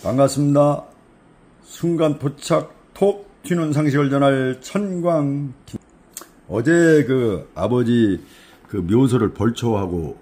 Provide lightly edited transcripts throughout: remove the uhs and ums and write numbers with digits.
반갑습니다. 순간 포착 톡 튀는 상식을 전할 천광. 어제 그 아버지 그 묘소를 벌초하고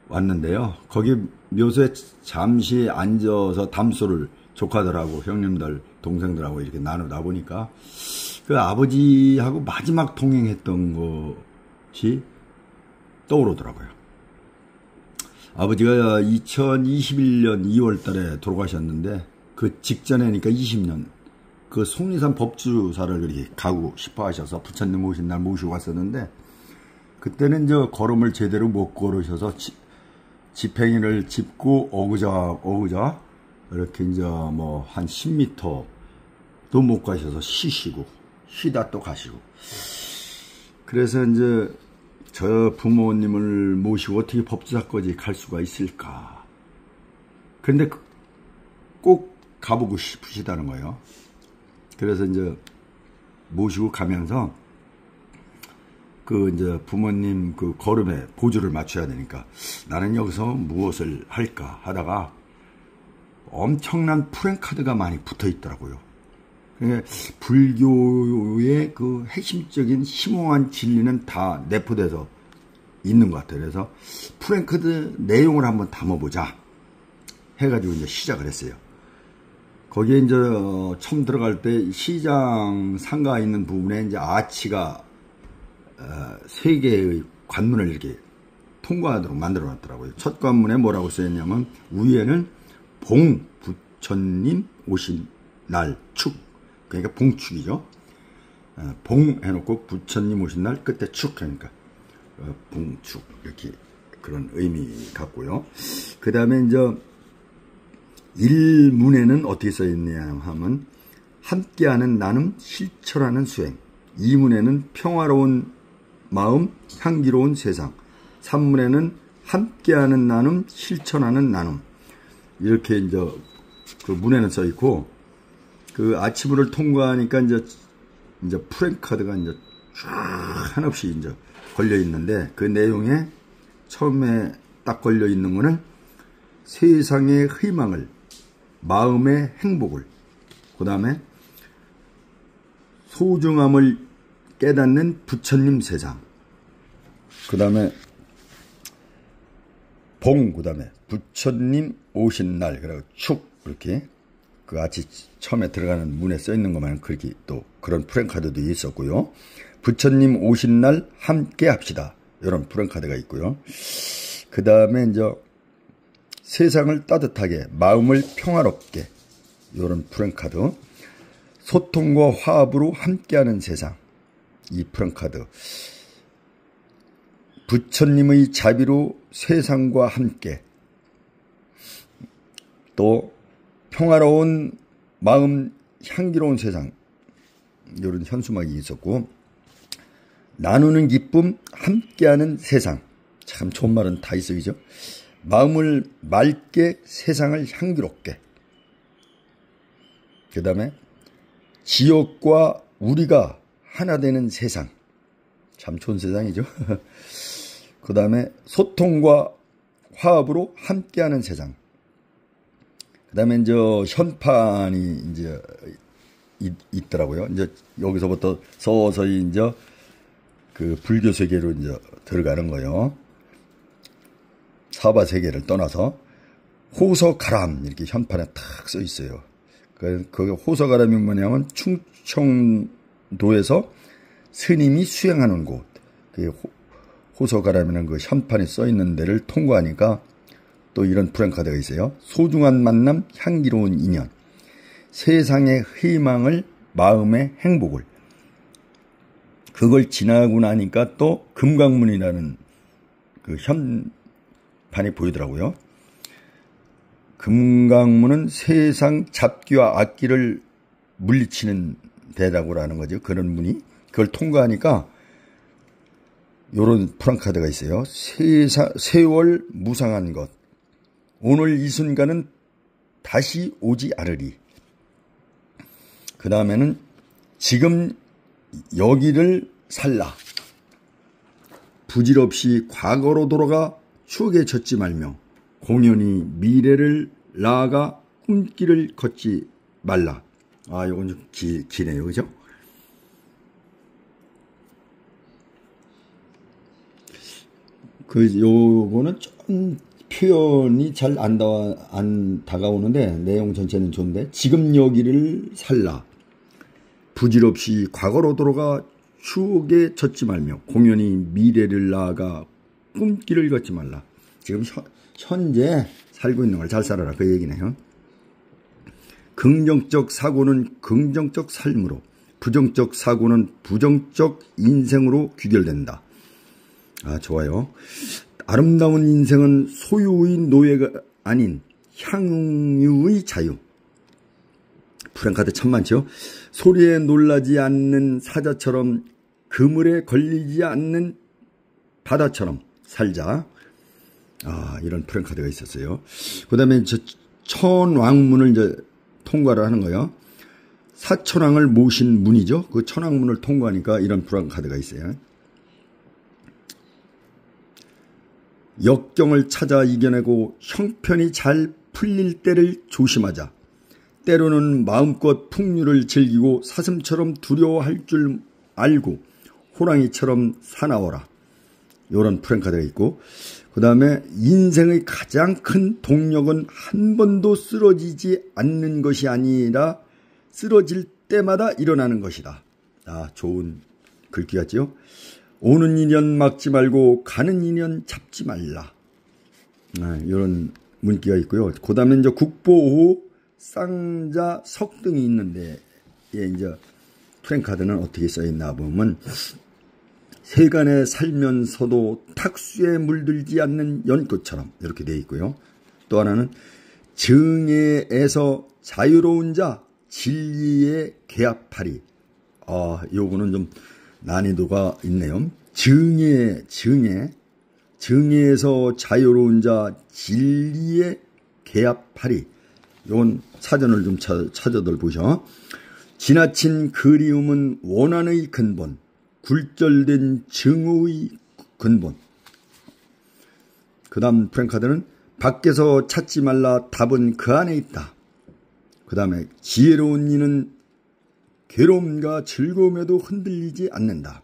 왔는데요. 거기 묘소에 잠시 앉아서 담소를 조카들하고 형님들, 동생들하고 이렇게 나누다 보니까 그 아버지하고 마지막 동행했던 것이 떠오르더라고요. 아버지가 2021년 2월 달에 돌아가셨는데 그 직전에니까 20년 그 속리산 법주사를 그렇게 가고 싶어 하셔서 부처님 오신 날 모시고 왔었는데 그때는 저 걸음을 제대로 못 걸으셔서 지팽이를 짚고 어그자 이렇게 이제 뭐 한 10m도 못 가셔서 쉬다 또 가시고 그래서 이제 저 부모님을 모시고 어떻게 법주사까지 갈 수가 있을까. 근데 꼭 가보고 싶으시다는 거예요. 그래서 이제 모시고 가면서 그 이제 부모님 그 걸음에 보조를 맞춰야 되니까 나는 여기서 무엇을 할까 하다가 엄청난 프랭카드가 많이 붙어 있더라고요. 그러니까 불교의 그 핵심적인 심오한 진리는 다 내포돼서 있는 것 같아요. 그래서 프랭카드 내용을 한번 담아보자 해가지고 이제 시작을 했어요. 거기에 이제 처음 들어갈 때 시장 상가에 있는 부분에 이제 아치가 3개의 관문을 이렇게 통과하도록 만들어 놨더라고요. 첫 관문에 뭐라고 써있냐면 위에는 봉 부처님 오신 날 축, 그러니까 봉축이죠. 봉 해놓고 부처님 오신 날 끝에 축 하니까 봉축 이렇게 그런 의미 같고요. 그 다음에 이제 1문에는 어떻게 써있냐 하면 함께하는 나눔 실천하는 수행, 2문에는 평화로운 마음 향기로운 세상, 3문에는 함께하는 나눔 실천하는 나눔 이렇게 이제 그 문에는 써있고 그 아치문을 통과하니까 이제 프랭카드가 이제 쫙 한없이 이제 걸려 있는데 그 내용에 처음에 딱 걸려 있는 거는 세상의 희망을, 마음의 행복을, 그 다음에 소중함을 깨닫는 부처님 세상, 그 다음에 봉, 그 다음에 부처님 오신 날, 그리고 축, 이렇게 그 아치 처음에 들어가는 문에 써 있는 것만 그렇게 또 그런 프랭카드도 있었고요. 부처님 오신 날 함께 합시다. 이런 프랭카드가 있고요. 그 다음에 이제 세상을 따뜻하게, 마음을 평화롭게, 이런 프랭카드. 소통과 화합으로 함께하는 세상, 이 프랭카드. 부처님의 자비로 세상과 함께, 또 평화로운 마음 향기로운 세상, 이런 현수막이 있었고, 나누는 기쁨 함께하는 세상, 참 좋은 말은 다 있어야죠. 마음을 맑게 세상을 향기롭게, 그 다음에 지옥과 우리가 하나 되는 세상, 참 좋은 세상이죠. 그 다음에 소통과 화합으로 함께하는 세상. 그 다음에 이제 현판이 이제 있더라고요. 이제 여기서부터 서서히 이제 그 불교 세계로 이제 들어가는 거예요. 사바 세계를 떠나서 호서가람 이렇게 현판에 탁 써 있어요. 그 호서가람이 뭐냐면 충청도에서 스님이 수행하는 곳. 그 호서가람이라는 그 현판이 써 있는 데를 통과하니까 또 이런 프랭카드가 있어요. 소중한 만남, 향기로운 인연, 세상의 희망을, 마음의 행복을. 그걸 지나고 나니까 또 금강문이라는 그 현판이 보이더라고요. 금강문은 세상 잡기와 악기를 물리치는 데라고라는 거죠. 그런 문이. 그걸 통과하니까 요런 프랭카드가 있어요. 세월 무상한 것. 오늘 이 순간은 다시 오지 않으리. 그 다음에는 지금 여기를 살라. 부질없이 과거로 돌아가 추억에 젖지 말며 공연히 미래를 나아가 꿈길을 걷지 말라. 아, 요건 좀 기네요. 그죠? 요거는 좀 표현이 잘 안 다가오는데 내용 전체는 좋은데, 지금 여기를 살라. 부질없이 과거로 돌아가 추억에 젖지 말며 공연히 미래를 나아가 꿈길을 걷지 말라. 지금 현재 살고 있는 걸 잘 살아라, 그 얘기네요. 긍정적 사고는 긍정적 삶으로, 부정적 사고는 부정적 인생으로 귀결된다. 아, 좋아요. 아름다운 인생은 소유의 노예가 아닌 향유의 자유. 프랭카드 참 많죠. 소리에 놀라지 않는 사자처럼, 그물에 걸리지 않는 바다처럼 살자. 아, 이런 프랭카드가 있었어요. 그 다음에 천왕문을 이제 통과를 하는 거예요. 사천왕을 모신 문이죠. 그 천왕문을 통과하니까 이런 프랭카드가 있어요. 역경을 찾아 이겨내고 형편이 잘 풀릴 때를 조심하자. 때로는 마음껏 풍류를 즐기고 사슴처럼 두려워할 줄 알고 호랑이처럼 사나워라. 이런 프랭카드가 있고, 그 다음에 인생의 가장 큰 동력은 한 번도 쓰러지지 않는 것이 아니라 쓰러질 때마다 일어나는 것이다. 아, 좋은 글귀 같지요? 오는 인연 막지 말고 가는 인연 잡지 말라. 아, 이런 문기가 있고요. 그 다음에 이제 국보호 쌍자 석등이 있는데, 이제 프랭카드는 어떻게 써있나 보면, 세간에 살면서도 탁수에 물들지 않는 연꽃처럼 이렇게 되어 있고요. 또 하나는 증예에서 자유로운 자 진리의 개합하리. 아, 요거는 좀 난이도가 있네요. 증예에서 자유로운 자 진리의 개합하리. 요건 사전을 좀 찾아들 보셔. 지나친 그리움은 원한의 근본, 굴절된 증오의 근본. 그 다음 프랭카드는 밖에서 찾지 말라. 답은 그 안에 있다. 그 다음에 지혜로운 이는 괴로움과 즐거움에도 흔들리지 않는다.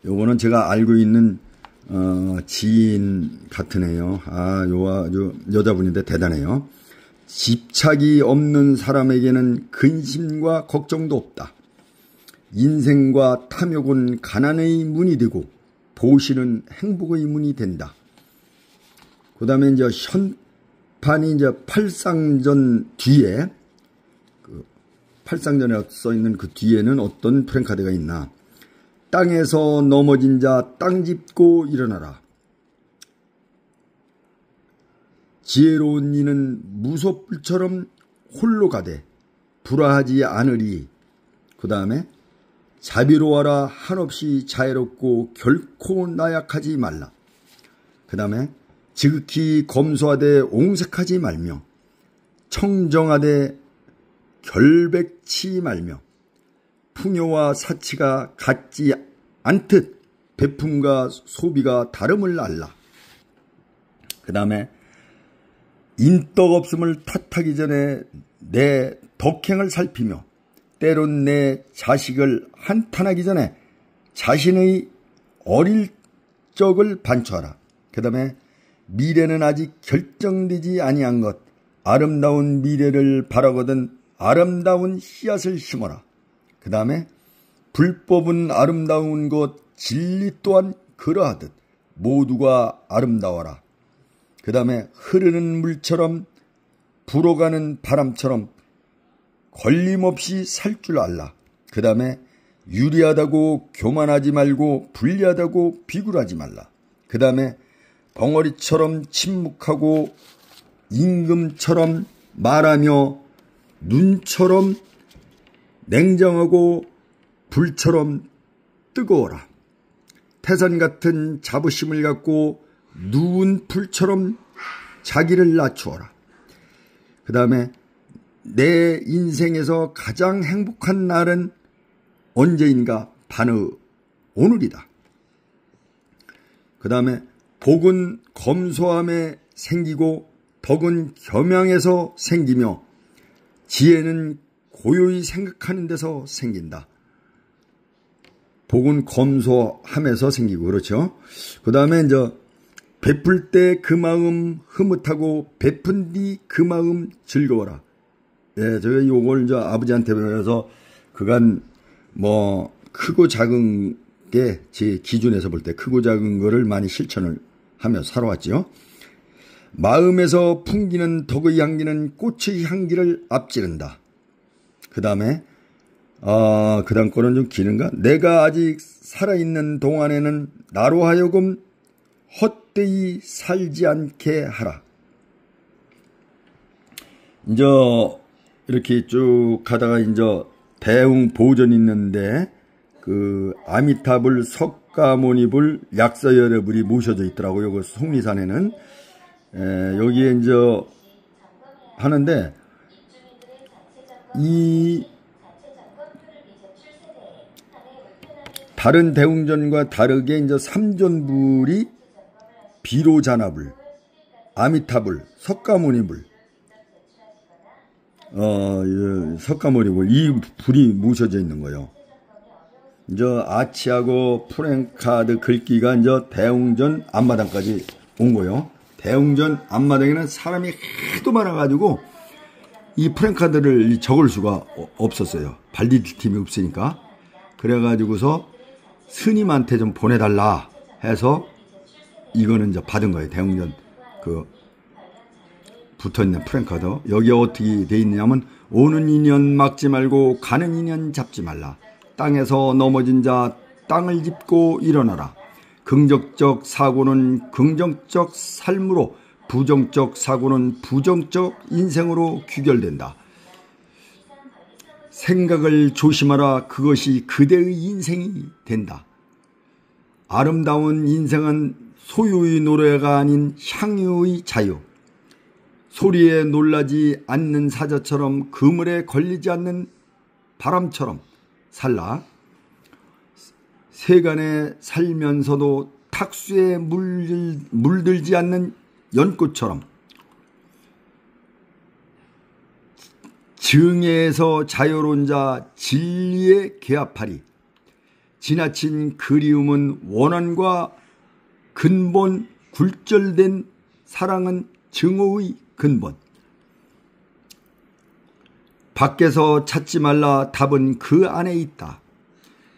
요거는 제가 알고 있는 지인 같은 애요. 아, 아주 여자분인데 대단해요. 집착이 없는 사람에게는 근심과 걱정도 없다. 인생과 탐욕은 가난의 문이 되고 보시는 행복의 문이 된다. 그 다음에 이제 현판이 이제 팔상전 뒤에, 팔상전에 써 있는 그 뒤에는 어떤 프랭카드가 있나. 땅에서 넘어진 자 땅 짚고 일어나라. 지혜로운 이는 무소불처럼 홀로 가되 불화하지 않으리. 그 다음에 자비로워라. 한없이 자애롭고 결코 나약하지 말라. 그 다음에 지극히 검소하되 옹색하지 말며 청정하되 결백치 말며 풍요와 사치가 같지 않듯 베품과 소비가 다름을 알라. 그 다음에 인덕 없음을 탓하기 전에 내 덕행을 살피며 때론 내 자식을 한탄하기 전에 자신의 어릴 적을 반추하라. 그 다음에 미래는 아직 결정되지 아니한 것, 아름다운 미래를 바라거든 아름다운 씨앗을 심어라. 그 다음에 불법은 아름다운 것, 진리 또한 그러하듯 모두가 아름다워라. 그 다음에 흐르는 물처럼 불어가는 바람처럼 걸림없이 살 줄 알라. 그 다음에 유리하다고 교만하지 말고 불리하다고 비굴하지 말라. 그 다음에 벙어리처럼 침묵하고 임금처럼 말하며 눈처럼 냉정하고 불처럼 뜨거워라. 태산 같은 자부심을 갖고 누운 풀처럼 자기를 낮추어라. 그 다음에 내 인생에서 가장 행복한 날은 언제인가? 바로 오늘이다. 그 다음에 복은 검소함에 생기고 덕은 겸양에서 생기며 지혜는 고요히 생각하는 데서 생긴다. 복은 검소함에서 생기고 그렇죠. 그 다음에 이제 베풀 때 그 마음 흐뭇하고 베푼 뒤 그 마음 즐거워라. 예, 제가 요걸 이제 아버지한테 배워서 그간 뭐 크고 작은 게 제 기준에서 볼 때 크고 작은 거를 많이 실천을 하며 살아왔죠. 마음에서 풍기는 덕의 향기는 꽃의 향기를 앞지른다. 그 다음에 그 다음 거는 좀 기는가? 내가 아직 살아있는 동안에는 나로 하여금 헛되이 살지 않게 하라. 이제 이렇게 쭉 가다가 이제 대웅 보전 있는데 그 아미타불 석가모니불 약사여러분이 모셔져 있더라고요. 그 속리산에는 여기에 이제 하는데 이 다른 대웅전과 다르게 이제 삼존불이 비로자나불, 아미타불, 석가모니불, 석가모니불 이 불이 모셔져 있는 거예요. 이제 아치하고 프랭카드 글귀가 이제 대웅전 앞마당까지 온 거예요. 대웅전 앞마당에는 사람이 하도 많아가지고 이 프랭카드를 적을 수가 없었어요. 발디딜 팀이 없으니까. 그래가지고서 스님한테 좀 보내달라 해서 이거는 이제 받은 거예요. 대웅전 그 붙어있는 프랭카드. 여기에 어떻게 돼 있냐면 오는 인연 막지 말고 가는 인연 잡지 말라. 땅에서 넘어진 자 땅을 짚고 일어나라. 긍정적 사고는 긍정적 삶으로 부정적 사고는 부정적 인생으로 귀결된다. 생각을 조심하라. 그것이 그대의 인생이 된다. 아름다운 인생은 소유의 노래가 아닌 향유의 자유. 소리에 놀라지 않는 사자처럼 그물에 걸리지 않는 바람처럼 살라. 세간에 살면서도 탁수에 물들지 않는 연꽃처럼 증에서 자유로운 자 진리에 개합하리. 지나친 그리움은 원한과 근본 굴절된 사랑은 증오의 근본. 밖에서 찾지 말라. 답은 그 안에 있다.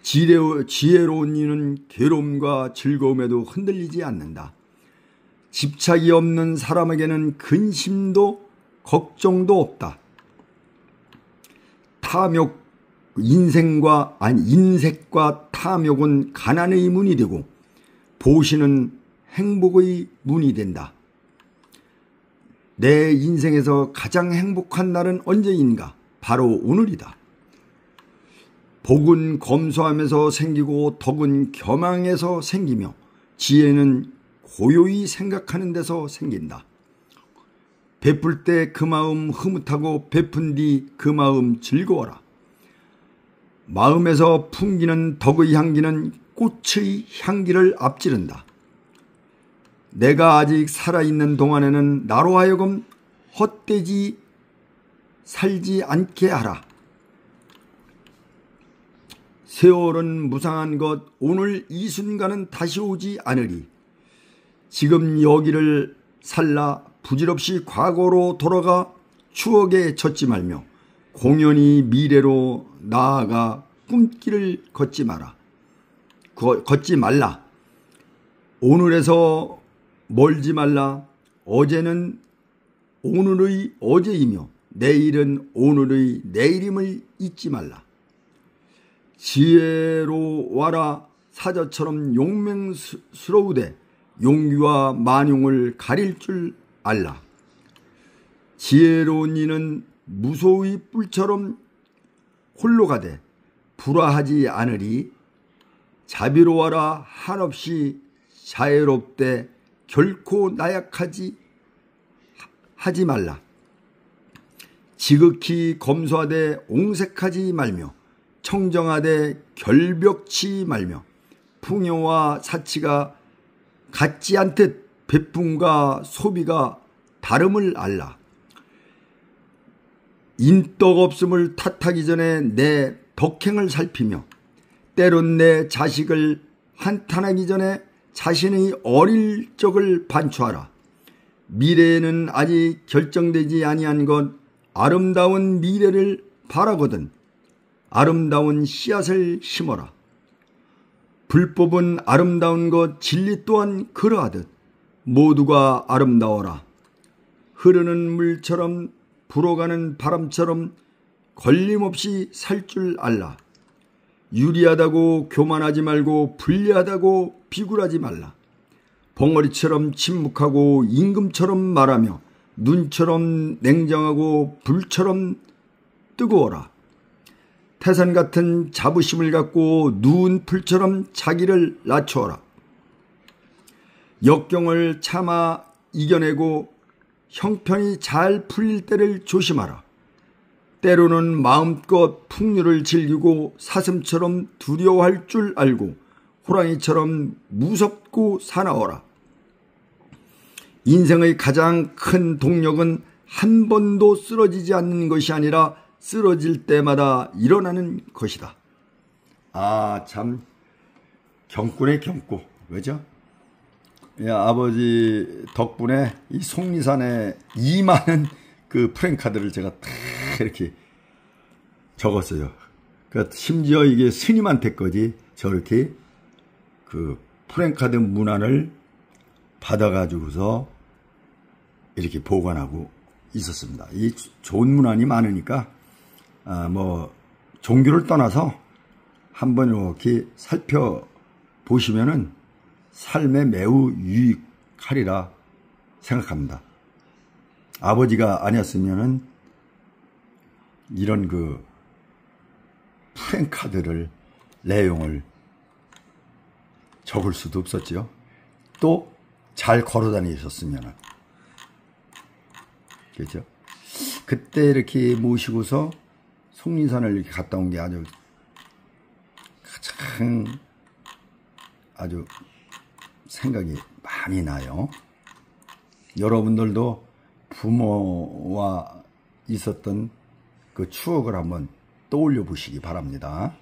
지혜로운 이는 괴로움과 즐거움에도 흔들리지 않는다. 집착이 없는 사람에게는 근심도 걱정도 없다. 인색과 탐욕은 가난의 문이 되고 보시는 행복의 문이 된다. 내 인생에서 가장 행복한 날은 언제인가? 바로 오늘이다. 복은 검소함에서 생기고 덕은 겸양에서 생기며 지혜는 고요히 생각하는 데서 생긴다. 베풀 때 그 마음 흐뭇하고 베푼 뒤 그 마음 즐거워라. 마음에서 풍기는 덕의 향기는 꽃의 향기를 앞지른다. 내가 아직 살아있는 동안에는 나로 하여금 헛되지 살지 않게 하라. 세월은 무상한 것, 오늘 이 순간은 다시 오지 않으리. 지금 여기를 살라. 부질없이 과거로 돌아가 추억에 젖지 말며 공연히 미래로 나아가 꿈길을 걷지 말라. 오늘에서 멀지 말라. 어제는 오늘의 어제이며 내일은 오늘의 내일임을 잊지 말라. 지혜로워라. 사자처럼 용맹스러우되 용기와 만용을 가릴 줄 알라. 지혜로운 이는 무소의 뿔처럼 홀로 가되 불화하지 않으리. 자비로워라. 한없이 자애롭되 결코 나약하지 하지 말라. 지극히 검소하되 옹색하지 말며 청정하되 결벽치 말며 풍요와 사치가 같지 않듯 베품과 소비가 다름을 알라. 인덕 없음을 탓하기 전에 내 덕행을 살피며 때론 내 자식을 한탄하기 전에 자신의 어릴 적을 반추하라. 미래에는 아직 결정되지 아니한 것 아름다운 미래를 바라거든 아름다운 씨앗을 심어라. 불법은 아름다운 것 진리 또한 그러하듯 모두가 아름다워라. 흐르는 물처럼 불어가는 바람처럼 걸림없이 살 줄 알라. 유리하다고 교만하지 말고 불리하다고 비굴하지 말라. 벙어리처럼 침묵하고 임금처럼 말하며 눈처럼 냉정하고 불처럼 뜨거워라. 태산 같은 자부심을 갖고 누운 풀처럼 자기를 낮추어라. 역경을 참아 이겨내고 형편이 잘 풀릴 때를 조심하라. 때로는 마음껏 풍류를 즐기고 사슴처럼 두려워할 줄 알고 호랑이처럼 무섭고 사나워라. 인생의 가장 큰 동력은 한 번도 쓰러지지 않는 것이 아니라 쓰러질 때마다 일어나는 것이다. 아, 참 경구네 경구. 왜죠? 아버지 덕분에 이 속리산에 이 많은 그 프랭카드를 제가 다 이렇게 적었어요. 그러니까 심지어 이게 스님한테까지 저렇게 그 프랭카드 문안을 받아가지고서 이렇게 보관하고 있었습니다. 이 좋은 문안이 많으니까 뭐 종교를 떠나서 한번 이렇게 살펴보시면은 삶에 매우 유익하리라 생각합니다. 아버지가 아니었으면은 이런 그 프랭카드를 내용을 적을 수도 없었지요. 또 잘 걸어 다니셨으면은. 그렇죠? 그때 이렇게 모시고서 속리산을 이렇게 갔다 온 게 아주 가장 아주 생각이 많이 나요. 여러분들도 부모와 있었던 그 추억을 한번 떠올려 보시기 바랍니다.